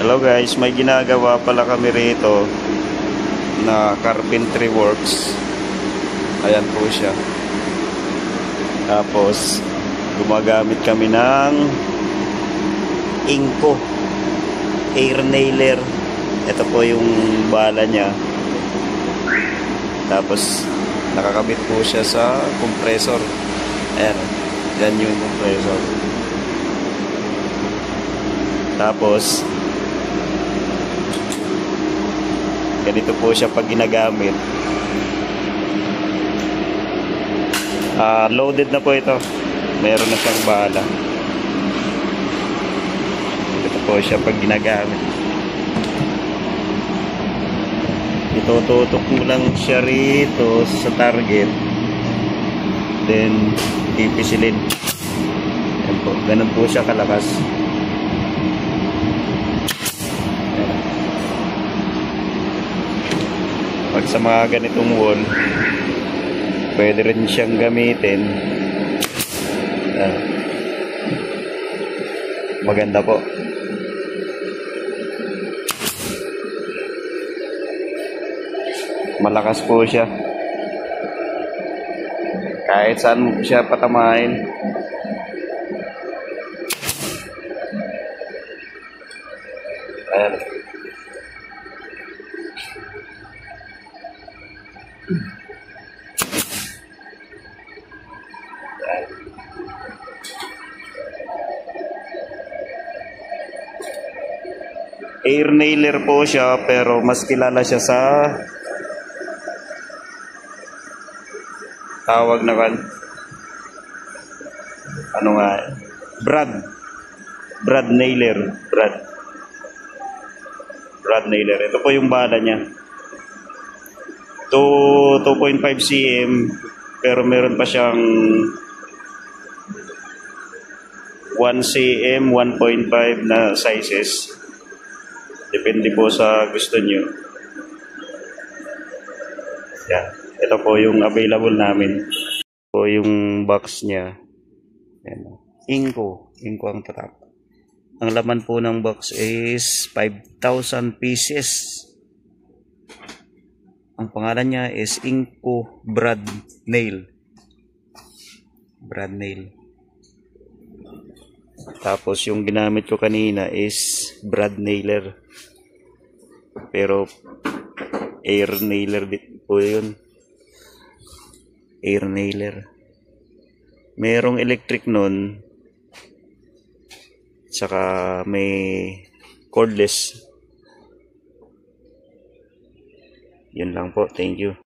Hello guys, may ginagawa pala kami rito na carpentry works. Ayan po siya. Tapos gumagamit kami ng Inco air nailer. Ito po yung bala niya. Tapos nakakabit po siya sa compressor. Ayan, yan yung compressor. Tapos ganito po siya pag ginagamit. Loaded na po ito. Meron na siyang bala. Ito po siya pag ginagamit. Itututok mo lang siya rito sa target. Then pipisilin. Yan po. Ganun po siya kalakas. Pag sa mga ganitong wall, pwede rin siyang gamitin. Maganda po. Malakas po siya. Kahit saan mo siya patamain. Ayan. Air nailer po siya, pero mas kilala siya sa tawag na kan ano nga, Brad nailer. Brad nailer. Ito po yung bala niya. 2.5 cm, pero meron pa siyang 1 cm, 1.5 na sizes. Depende po sa gusto nyo. Yan. Ito po yung available namin. Ito po yung box niya. Yan. Inco ang tatak. Ang laman po ng box is 5,000 pieces. Ang pangalan niya is Inco Brad Nail. Tapos yung ginamit ko kanina is Brad Nailer. Pero air nailer po yun. Air nailer. Merong electric nun. Saka may cordless. Yun lang po. Thank you.